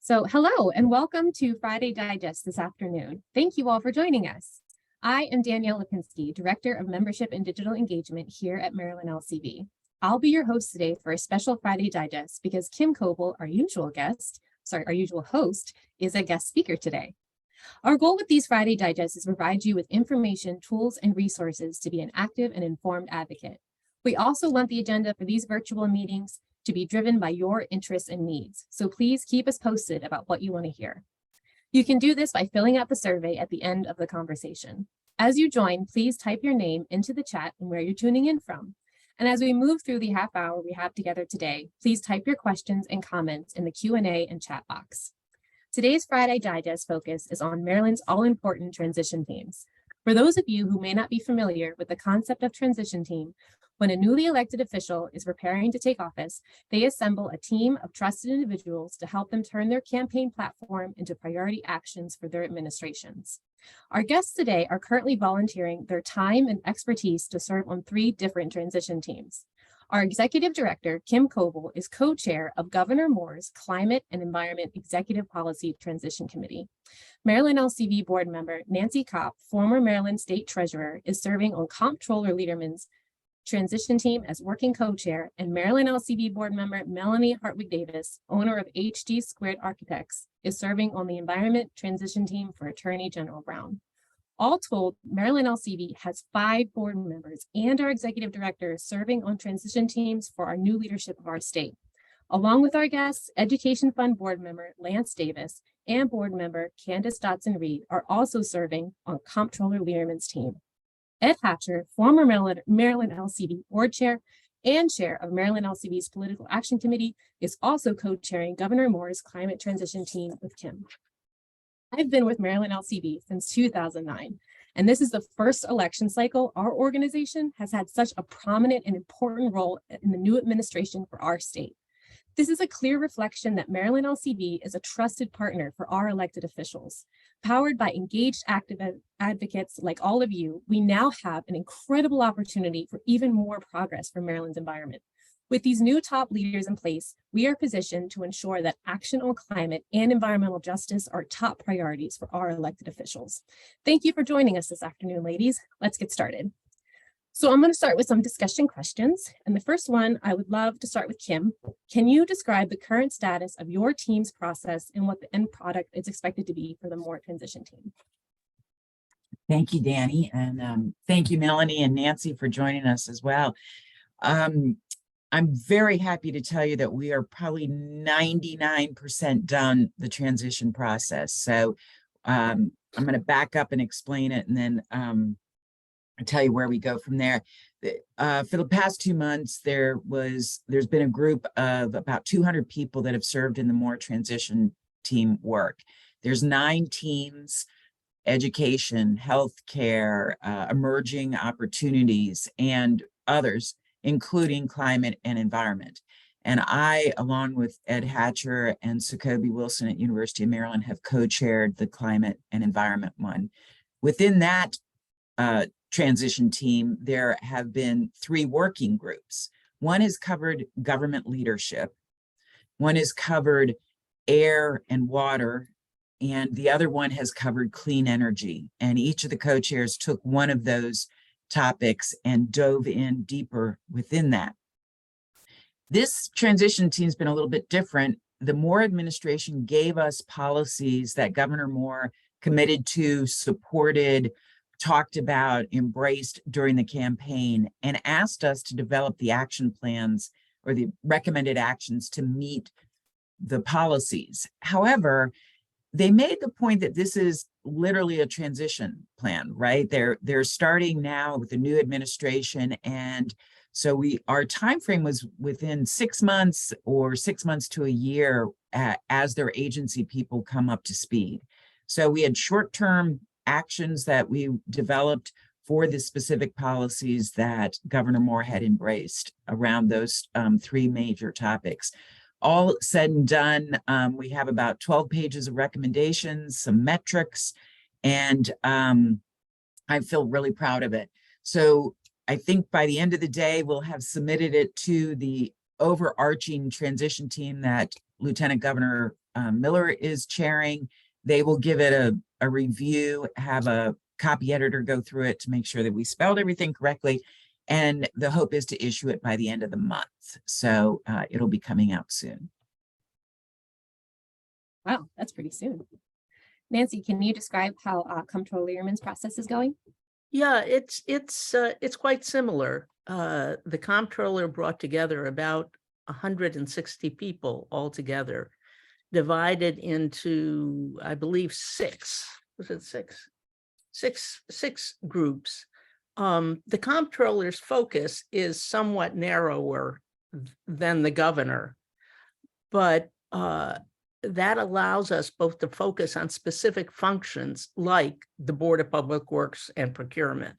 Hello and welcome to Friday Digest this afternoon. Thank you all for joining us. I am Danielle Lipinski, Director of Membership and Digital Engagement here at Maryland LCV. I'll be your host today for a special Friday Digest because Kim Coble, our usual host, is a guest speaker today. Our goal with these Friday Digests is to provide you with information, tools, and resources to be an active and informed advocate. We also want the agenda for these virtual meetings to be driven by your interests and needs. So please keep us posted about what you want to hear. You can do this by filling out the survey at the end of the conversation. As you join, please type your name into the chat and where you're tuning in from. And as we move through the half hour we have together today, please type your questions and comments in the Q&A and chat box. Today's Friday Digest focus is on Maryland's all-important transition teams. For those of you who may not be familiar with the concept of transition team, when a newly elected official is preparing to take office, they assemble a team of trusted individuals to help them turn their campaign platform into priority actions for their administrations. Our guests today are currently volunteering their time and expertise to serve on 3 different transition teams. Our Executive Director, Kim Coble, is co-chair of Governor Moore's Climate and Environment Executive Policy Transition Committee. Maryland LCV Board Member Nancy Kopp, former Maryland State Treasurer, is serving on Comptroller Lederman's transition team as working co-chair, and Maryland LCV Board Member Melanie Hartwig Davis, owner of HD Squared Architects, is serving on the Environment Transition Team for Attorney General Brown. All told, Maryland LCV has 5 board members and our executive director serving on transition teams for our new leadership of our state. Along with our guests, Education Fund board member Lance Davis and board member Candace Dotson-Reed are also serving on Comptroller Lederman's team. Ed Hatcher, former Maryland LCV board chair and chair of Maryland LCV's Political Action Committee, is also co-chairing Governor Moore's Climate Transition Team with Kim. I've been with Maryland LCV since 2009, and this is the first election cycle our organization has had such a prominent and important role in the new administration for our state. This is a clear reflection that Maryland LCV is a trusted partner for our elected officials. Powered by engaged active advocates like all of you, we now have an incredible opportunity for even more progress for Maryland's environment. With these new top leaders in place, we are positioned to ensure that action on climate and environmental justice are top priorities for our elected officials. Thank you for joining us this afternoon, ladies. Let's get started. So I'm going to start with some discussion questions. And the first one, I would love to start with Kim. Can you describe the current status of your team's process and what the end product is expected to be for the Moore transition team? Thank you, Danny. And thank you, Melanie and Nancy, for joining us as well. I'm very happy to tell you that we are probably 99% done the transition process. So I'm going to back up and explain it, and then I'll tell you where we go from there. For the past 2 months, there's been a group of about 200 people that have served in the Moore transition team work. There's 9 teams: education, healthcare, emerging opportunities, and others, including climate and environment. And I, along with Ed Hatcher and Sukobi Wilson at University of Maryland, have co-chaired the climate and environment one. Within that transition team, there have been 3 working groups. One has covered government leadership, one has covered air and water, and the other one has covered clean energy. And each of the co-chairs took one of those topics and dove in deeper within that. This transition team's been a little bit different. The Moore administration gave us policies that Governor Moore committed to, supported, talked about, embraced during the campaign, and asked us to develop the action plans or the recommended actions to meet the policies. However, they made the point that this is literally a transition plan, right? They're starting now with the new administration, and so our time frame was within 6 months or 6 months to a year as their agency people come up to speed. So we had short-term actions that we developed for the specific policies that Governor Moore had embraced around those 3 major topics. All said and done, we have about 12 pages of recommendations, some metrics, and I feel really proud of it. So I think by the end of the day, we'll have submitted it to the overarching transition team that Lieutenant Governor Miller is chairing. They will give it a review, have a copy editor go through it to make sure that we spelled everything correctly. And the hope is to issue it by the end of the month. So it'll be coming out soon. Wow, that's pretty soon. Nancy, can you describe how Comptroller Learman's process is going? Yeah, it's quite similar. The comptroller brought together about 160 people altogether, divided into, I believe, six groups. The comptroller's focus is somewhat narrower than the governor, but that allows us both to focus on specific functions like the Board of Public Works and Procurement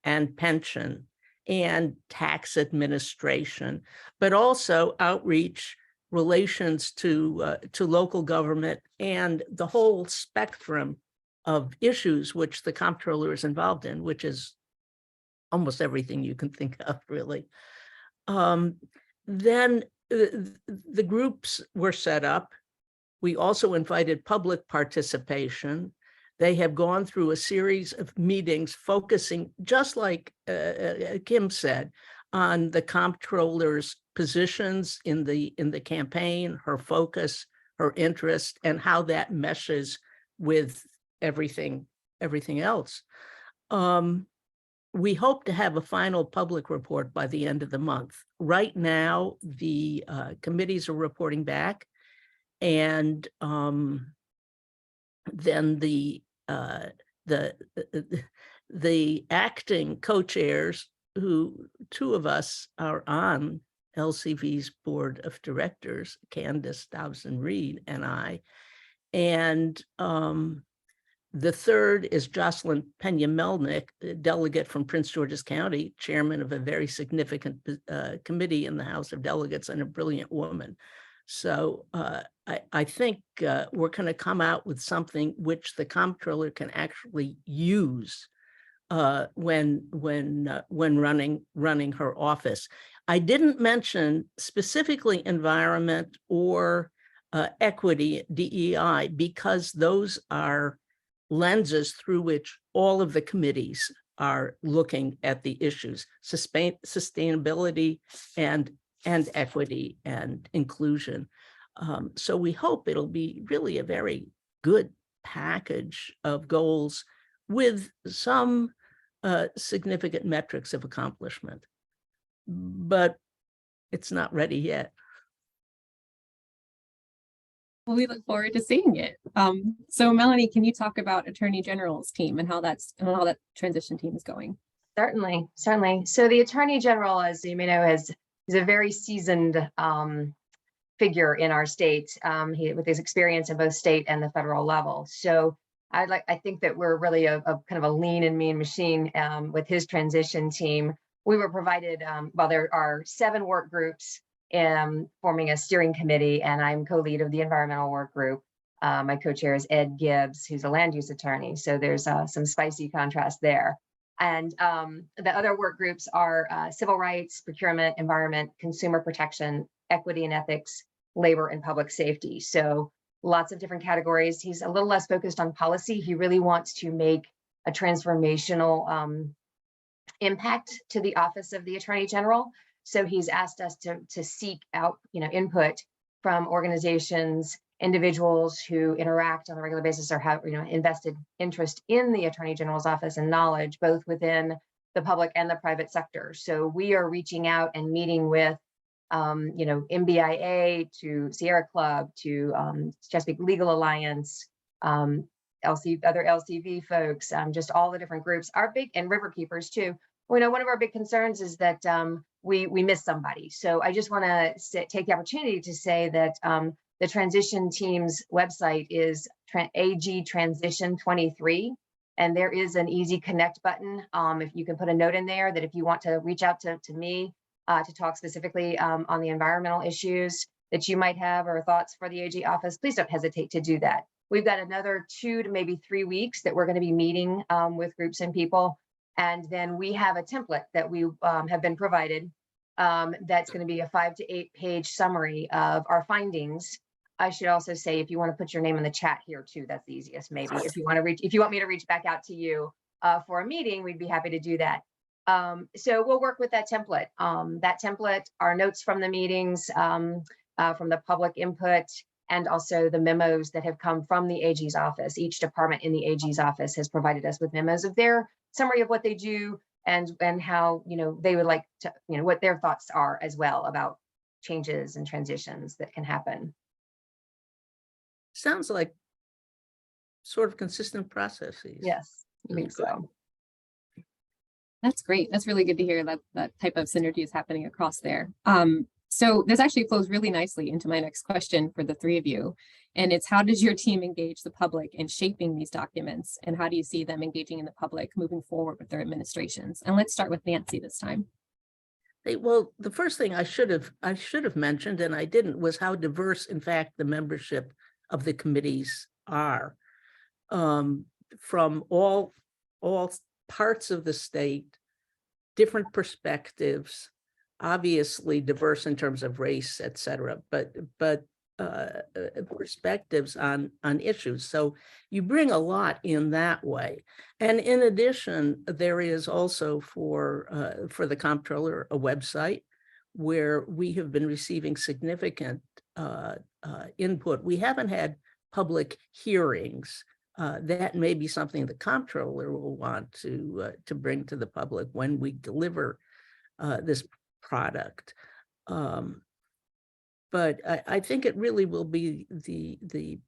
and pension and tax administration, but also outreach, relations to local government, and the whole spectrum of issues which the comptroller is involved in, which is almost everything you can think of, really. Then the groups were set up. We also invited public participation. They have gone through a series of meetings focusing, just like Kim said, on the comptroller's positions in the campaign, her focus, her interest, and how that meshes with everything else. We hope to have a final public report by the end of the month. Right now, the committees are reporting back, and then the acting co-chairs, who two of us are on LCV's board of directors, Candace Dobson-Reed and I, and the third is Jocelyn Pena-Melnick, delegate from Prince George's County, chairman of a very significant committee in the House of Delegates, and a brilliant woman. So I think we're going to come out with something which the comptroller can actually use when running her office. I didn't mention specifically environment or equity, DEI, because those are lenses through which all of the committees are looking at the issues: sustainability and equity and inclusion. So we hope it'll be really a very good package of goals with some significant metrics of accomplishment, but it's not ready yet. Well, we look forward to seeing it. So Melanie, can you talk about Attorney General's team and how that transition team is going? Certainly. So the Attorney General, as you may know, is a very seasoned figure in our state, with his experience in both state and the federal level. So I think that we're really a kind of a lean and mean machine with his transition team. We were provided, well, there are 7 work groups forming a steering committee, and I'm co-lead of the environmental work group. My co-chair is Ed Gibbs, who's a land use attorney. So there's some spicy contrast there. And the other work groups are civil rights, procurement, environment, consumer protection, equity and ethics, labor, and public safety. So lots of different categories. He's a little less focused on policy. He really wants to make a transformational impact to the office of the Attorney General. So he's asked us to seek out, input from organizations, individuals who interact on a regular basis or have, invested interest in the Attorney General's office and knowledge, both within the public and the private sector. So we are reaching out and meeting with, MBIA to Sierra Club to Chesapeake Legal Alliance, other LCV folks, just all the different groups, our big, and River Keepers too. One of our big concerns is that we miss somebody. So I just want to take the opportunity to say that the transition team's website is AG Transition 23, and there is an easy connect button. If you can put a note in there that if you want to reach out to me to talk specifically on the environmental issues that you might have or thoughts for the AG office, please don't hesitate to do that. We've got another 2 to maybe 3 weeks that we're going to be meeting with groups and people. And then we have a template that we have been provided that's going to be a 5 to 8 page summary of our findings I should also say, if you want to put your name in the chat here too, that's the easiest. Maybe if you want me to reach back out to you for a meeting, we'd be happy to do that. So we'll work with that template. That template, our notes from the meetings, from the public input, and also the memos that have come from the AG's office. Each department in the AG's office has provided us with memos of their summary of what they do and how, they would like to, what their thoughts are as well about changes and transitions that can happen. Sounds like sort of consistent processes. Yes, I think so. That's great. That's really good to hear that type of synergy is happening across there. So this actually flows really nicely into my next question for the three of you. And it's, how does your team engage the public in shaping these documents? And how do you see them engaging in the public moving forward with their administrations? And let's start with Nancy this time. Well, the first thing I should have mentioned, and I didn't, was how diverse, in fact, the membership of the committees are, from all parts of the state, different perspectives, obviously diverse in terms of race, et cetera, but perspectives on issues. So you bring a lot in that way. And in addition, there is also for the comptroller a website where we have been receiving significant input. We haven't had public hearings. That may be something the comptroller will want to bring to the public when we deliver this product. But I think it really will be the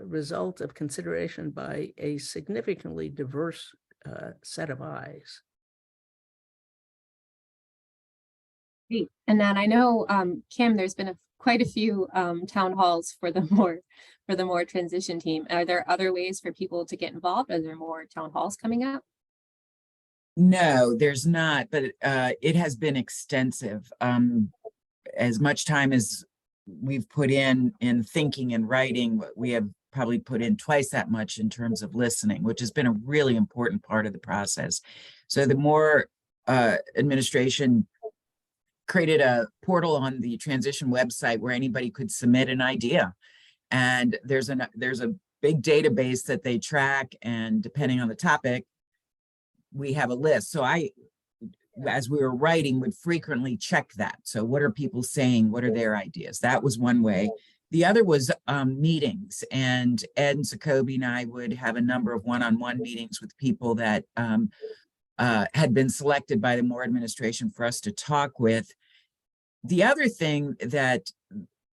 result of consideration by a significantly diverse set of eyes. Great. And then I know, Kim, there's been quite a few town halls for the more transition team. Are there other ways for people to get involved? Are there more town halls coming up? No, there's not, but it has been extensive. As much time as we've put in thinking and writing, we have probably put in twice that much in terms of listening, which has been a really important part of the process. So the more administration created a portal on the transition website where anybody could submit an idea. And there's a big database that they track, and depending on the topic, we have a list. So I, as we were writing, would frequently check that. So what are people saying? What are their ideas? That was one way. The other was meetings, and Ed and Jacoby and I would have a number of one-on-one meetings with people that had been selected by the Moore administration for us to talk with. The other thing that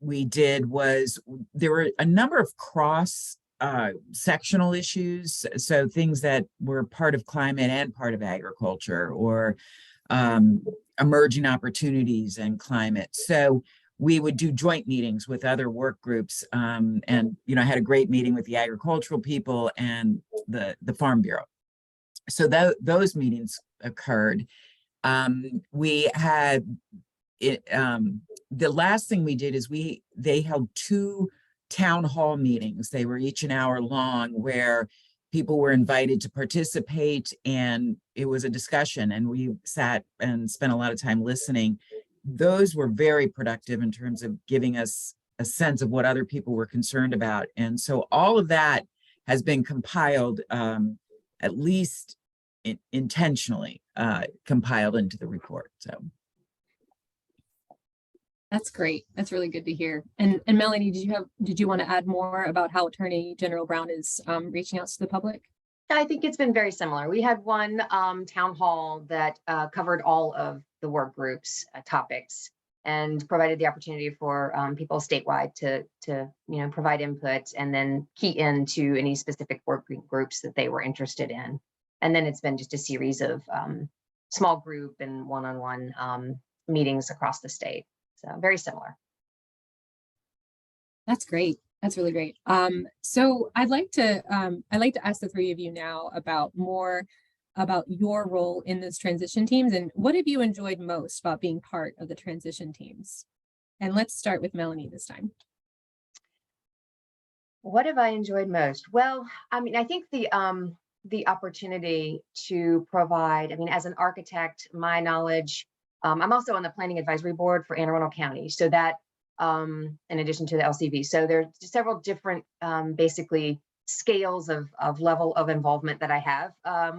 we did was there were a number of cross sectional issues. So things that were part of climate and part of agriculture, or emerging opportunities in climate. So we would do joint meetings with other work groups. And, I had a great meeting with the agricultural people and the Farm Bureau. So those meetings occurred. We had the last thing we did is they held 2 town hall meetings. They were each an hour long, where people were invited to participate, and it was a discussion, and we sat and spent a lot of time listening. Those were very productive in terms of giving us a sense of what other people were concerned about. And so all of that has been compiled, at least intentionally compiled into the report. So That's great. That's really good to hear. And Melanie, did you want to add more about how Attorney General Brown is reaching out to the public? I think it's been very similar. We had one town hall that covered all of the work groups topics, and provided the opportunity for people statewide to provide input and then key into any specific work groups that they were interested in. And then it's been just a series of small group and one-on-one meetings across the state. So very similar. That's great. That's really great. So I'd like to ask the three of you now about your role in those transition teams, and what have you enjoyed most about being part of the transition teams? And let's start with Melanie this time. What have I enjoyed most? Well, I think the opportunity to provide, as an architect, my knowledge, I'm also on the Planning Advisory Board for Anne Arundel County. So that in addition to the LCV. So there's several different, basically, scales of level of involvement that I have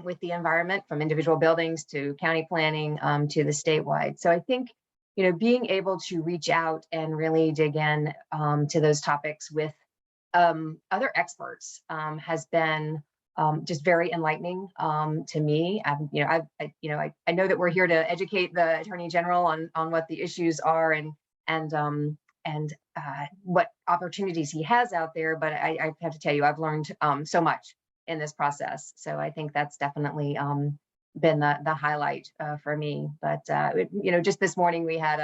with the environment, from individual buildings to county planning to the statewide. So I think, being able to reach out and really dig in to those topics with other experts has been just very enlightening to me. I know that we're here to educate the Attorney General on what the issues are and what opportunities he has out there. But I have to tell you, I've learned so much in this process. So I think that's definitely been the highlight for me. But just this morning we had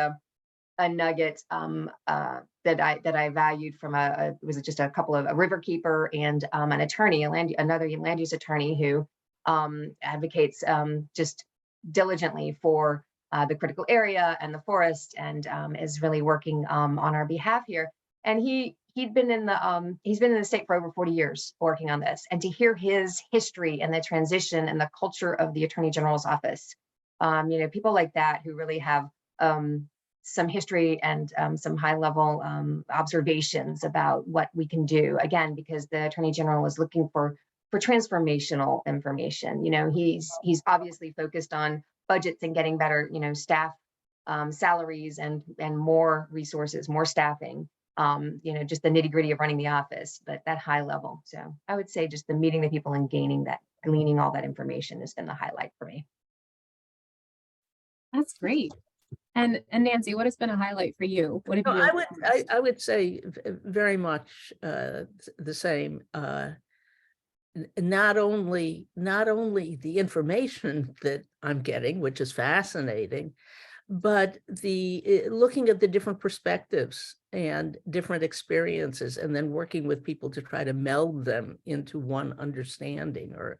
a nugget that I valued from it was just a couple of a riverkeeper and an attorney, another land use attorney who advocates just diligently for the critical area and the forest, and is really working on our behalf here. And he'd been in the state for over 40 years working on this, and to hear his history and the transition and the culture of the Attorney General's office, people like that who really have some history and some high level observations about what we can do, again, because the Attorney General is looking for transformational information. He's obviously focused on budgets and getting better, staff salaries and more resources, more staffing, just the nitty gritty of running the office, but that high level. So I would say just the meeting the people and gleaning all that information has been the highlight for me. That's great. And Nancy, what has been a highlight for you? What have you? I would say very much the same. Not only the information that I'm getting, which is fascinating, but the looking at the different perspectives and different experiences, and then working with people to try to meld them into one understanding, or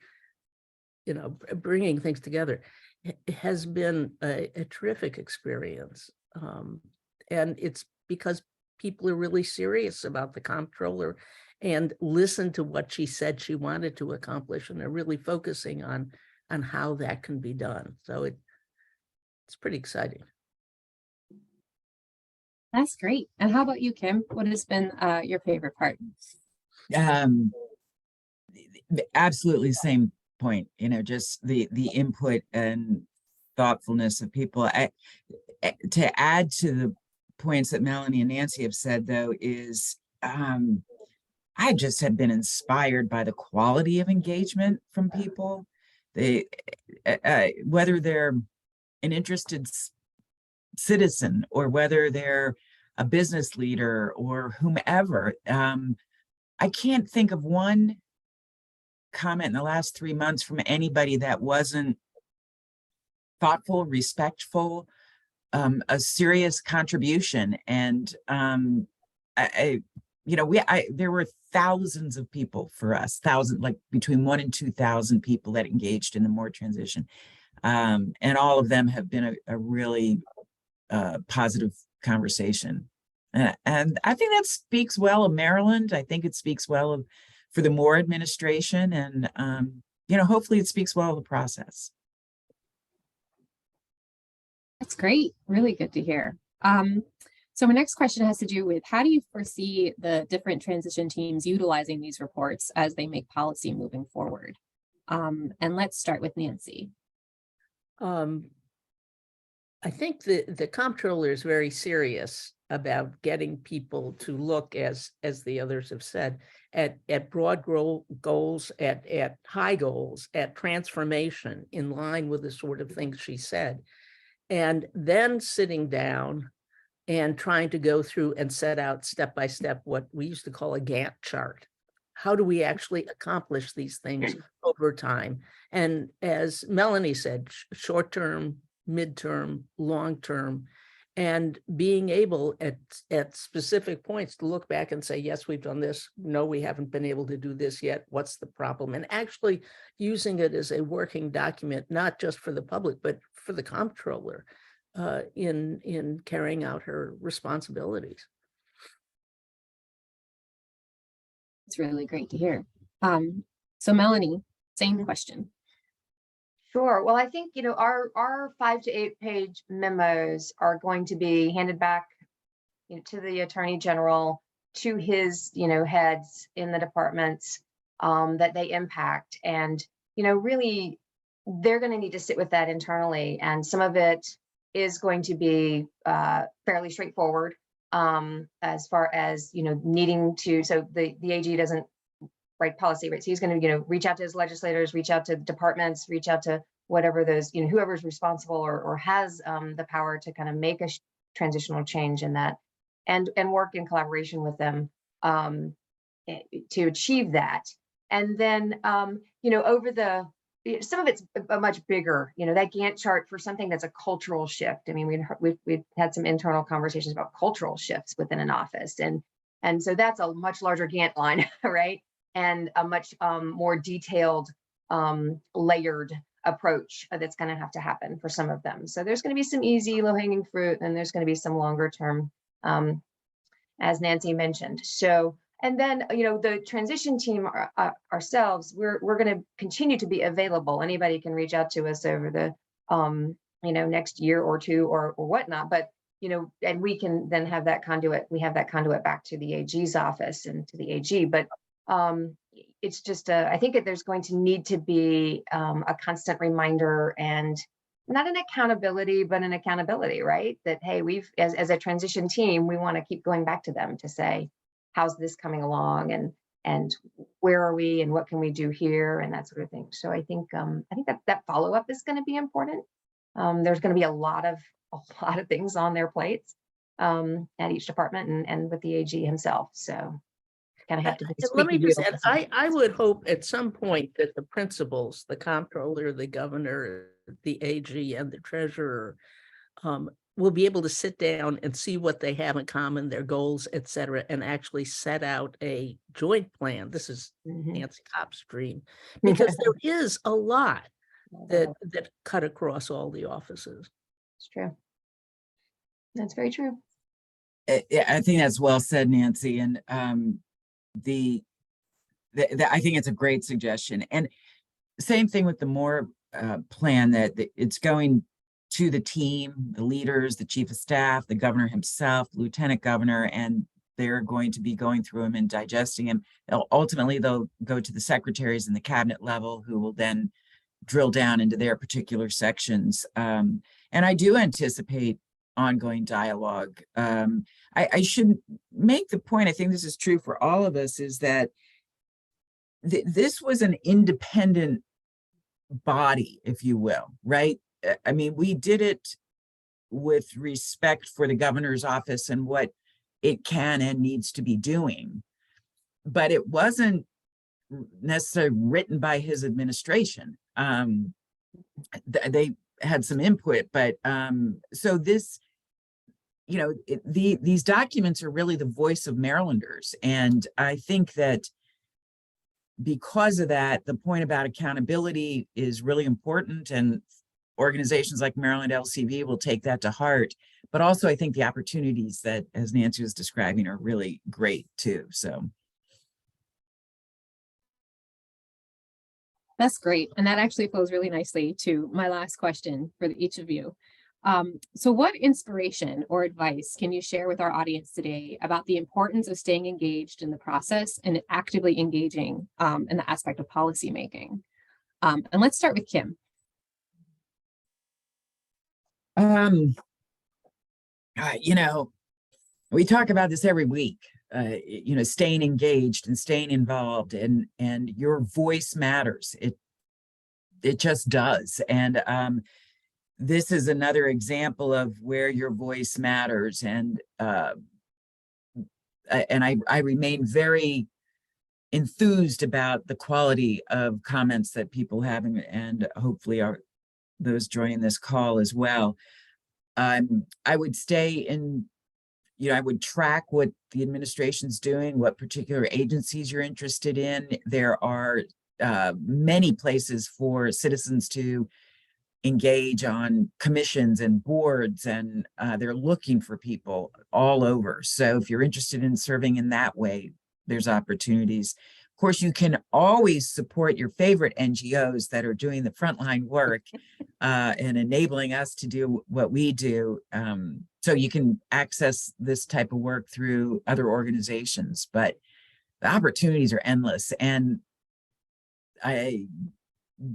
bringing things together. It has been a terrific experience, and it's because people are really serious about the comptroller and listen to what she said she wanted to accomplish, and they're really focusing on how that can be done. So it's pretty exciting. That's great. And how about you, Kim? What has been your favorite part? Absolutely same point, just the input and thoughtfulness of people. To add to the points that Melanie and Nancy have said, though, is I just have been inspired by the quality of engagement from people. They, whether they're an interested citizen or whether they're a business leader or whomever, I can't think of one comment in the last 3 months from anybody that wasn't thoughtful, respectful, a serious contribution. And there were thousands of people for us, like between 1,000 and 2,000 people that engaged in the MORE transition. And all of them have been a really positive conversation. And I think that speaks well of Maryland. I think it speaks well for the MORE administration, and hopefully it speaks well of the process. That's great. Really good to hear. So my next question has to do with, how do you foresee the different transition teams utilizing these reports as they make policy moving forward? And let's start with Nancy. I think the comptroller is very serious about getting people to look, as the others have said, at broad goals, at high goals, at transformation in line with the sort of things she said, and then sitting down and trying to go through and set out step by step what we used to call a Gantt chart. How do we actually accomplish these things over time? And as Melanie said, short term, midterm, long term, and being able at specific points to look back and say, yes, we've done this. No, we haven't been able to do this yet. What's the problem? And actually using it as a working document, not just for the public, but for the comptroller in carrying out her responsibilities. It's really great to hear. So Melanie, same question. Sure. Well, I think, our 5 to 8 page memos are going to be handed back, to the Attorney General, to his, heads in the departments that they impact. And, really, they're going to need to sit with that internally. And some of it is going to be fairly straightforward as far as, needing to, so the AG doesn't write policy, right? So he's going to, reach out to his legislators, reach out to departments, reach out to whatever those, whoever's responsible or has the power to kind of make a transitional change in that, and work in collaboration with them to achieve that. And then, over the, some of it's a much bigger, that Gantt chart for something that's a cultural shift. I mean, we've had some internal conversations about cultural shifts within an office. And so that's a much larger Gantt line, right? And a much more detailed, layered approach that's going to have to happen for some of them. So there's going to be some easy low-hanging fruit, and there's going to be some longer term, as Nancy mentioned. So, and then, the transition team ourselves, we're going to continue to be available. Anybody can reach out to us over the, next year or two or whatnot. But, and we can then have that conduit. We have that conduit back to the AG's office and to the AG. But it's just, I think that there's going to need to be a constant reminder, and not an accountability, but an accountability, right? That, hey, we've, as a transition team, we want to keep going back to them to say, how's this coming along, and where are we, and what can we do here, and that sort of thing. So I think that follow-up is going to be important. There's going to be a lot of things on their plates at each department and with the AG himself. So kind of have to be let me just squeaky add, wheel. I would hope at some point that the principals, the comptroller, the governor, the AG, and the treasurer will be able to sit down and see what they have in common, their goals, et cetera, and actually set out a joint plan. This is Nancy Kopp's dream, because there is a lot that cut across all the offices. It's true. That's very true. I think that's well said, Nancy. And I think it's a great suggestion. And same thing with the Moore plan, that it's going to the team, the leaders, the chief of staff, the governor himself, lieutenant governor, and they're going to be going through him and digesting him. Ultimately, they'll go to the secretaries and the cabinet level, who will then drill down into their particular sections. And I do anticipate ongoing dialogue. I should make the point, I think this is true for all of us, is that this was an independent body, if you will, right? I mean, we did it with respect for the governor's office and what it can and needs to be doing, but it wasn't necessarily written by his administration. They had some input, but so this, these documents are really the voice of Marylanders. And I think that because of that, the point about accountability is really important, and organizations like Maryland LCV will take that to heart. But also, I think the opportunities that, as Nancy was describing, are really great too. So that's great. And that actually flows really nicely to my last question for each of you. So what inspiration or advice can you share with our audience today about the importance of staying engaged in the process and actively engaging in the aspect of policymaking? And let's start with Kim. We talk about this every week, staying engaged and staying involved, and your voice matters. It just does. And this is another example of where your voice matters. And I remain very enthused about the quality of comments that people have, and hopefully those joining this call as well. I would stay in, I would track what the administration's doing, what particular agencies you're interested in. There are many places for citizens to engage on commissions and boards, and they're looking for people all over. So if you're interested in serving in that way, there's opportunities. Of course, you can always support your favorite NGOs that are doing the frontline work and enabling us to do what we do. So you can access this type of work through other organizations, but the opportunities are endless. And I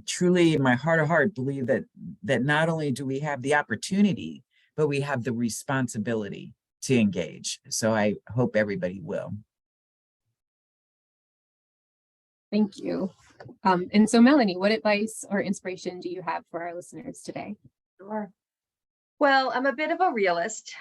truly, in my heart of heart, believe that not only do we have the opportunity, but we have the responsibility to engage. So I hope everybody will. Thank you. And so Melanie, what advice or inspiration do you have for our listeners today? Sure. Well, I'm a bit of a realist,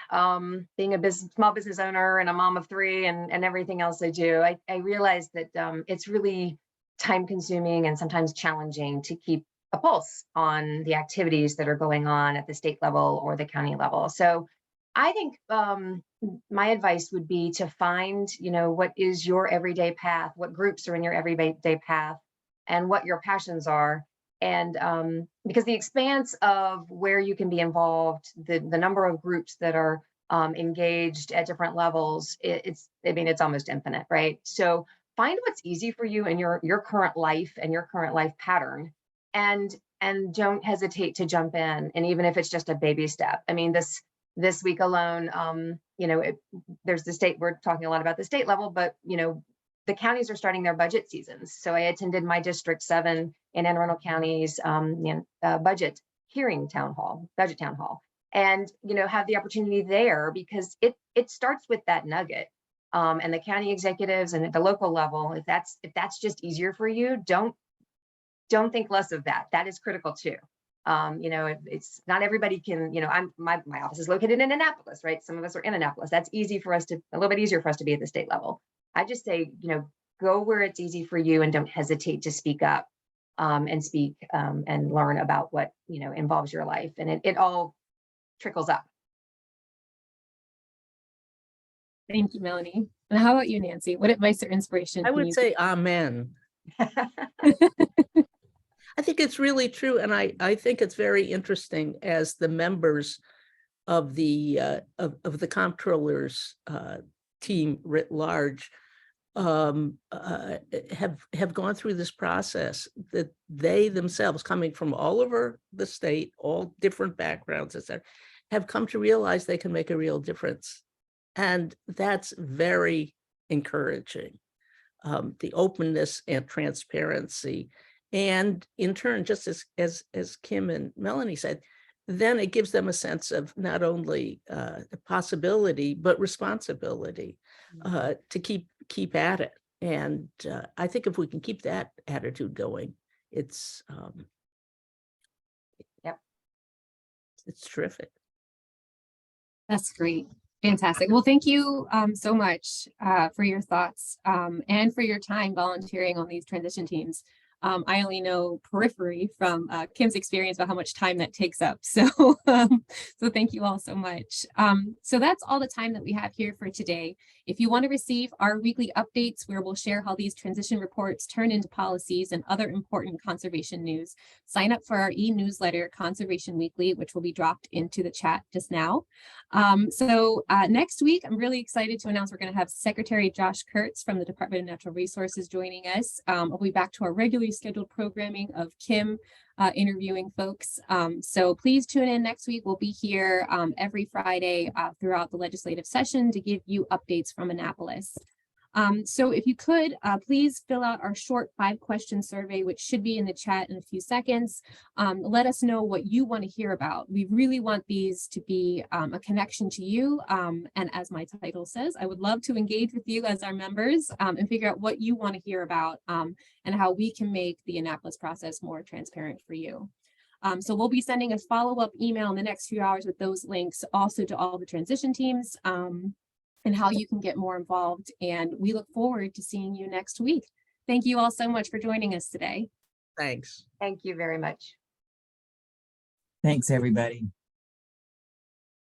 being a small business owner and a mom of 3 and everything else I do. I realize that it's really time consuming and sometimes challenging to keep a pulse on the activities that are going on at the state level or the county level. So I think my advice would be to find, what is your everyday path, what groups are in your everyday path, and what your passions are. And because the expanse of where you can be involved, the number of groups that are engaged at different levels, it's almost infinite, right? So find what's easy for you in your current life and your current life pattern, and don't hesitate to jump in. And even if it's just a baby step, I mean, this week alone, there's the state, we're talking a lot about the state level, but the counties are starting their budget seasons. So I attended my District 7 in Anne Arundel County's budget town hall, and have the opportunity there, because it starts with that nugget. And the county executives and at the local level, if that's just easier for you, don't think less of that. That is critical too. It's not everybody can, my office is located in Annapolis, right? Some of us are in Annapolis. That's easy for us a little bit easier for us to be at the state level. I just say, go where it's easy for you and don't hesitate to speak up and speak and learn about what, involves your life. And it all trickles up. Thank you, Melanie. And how about you, Nancy? What advice or inspiration? I can would you say amen. I think it's really true. And I think it's very interesting as the members of the comptroller's team writ large have gone through this process, that they themselves, coming from all over the state, all different backgrounds, etc., have come to realize they can make a real difference. And that's very encouraging. The openness and transparency. And in turn, just as Kim and Melanie said, then it gives them a sense of not only the possibility, but responsibility to keep at it. And I think if we can keep that attitude going, it's it's terrific. That's great. Fantastic. Well, thank you so much for your thoughts and for your time volunteering on these transition teams. I only know periphery from Kim's experience about how much time that takes up. So, so thank you all so much. So that's all the time that we have here for today. If you want to receive our weekly updates where we'll share how these transition reports turn into policies and other important conservation news, sign up for our e-newsletter, Conservation Weekly, which will be dropped into the chat just now. Next week, I'm really excited to announce we're going to have Secretary Josh Kurtz from the Department of Natural Resources joining us. We'll be back to our regularly scheduled programming of Kim interviewing folks. So please tune in next week. We'll be here every Friday throughout the legislative session to give you updates from Annapolis. So if you could, please fill out our short 5-question survey, which should be in the chat in a few seconds. Let us know what you want to hear about. We really want these to be a connection to you. And as my title says, I would love to engage with you as our members and figure out what you want to hear about and how we can make the Annapolis process more transparent for you. So we'll be sending a follow-up email in the next few hours with those links also to all the transition teams. And how you can get more involved. And we look forward to seeing you next week. Thank you all so much for joining us today. Thanks. Thank you very much. Thanks, everybody.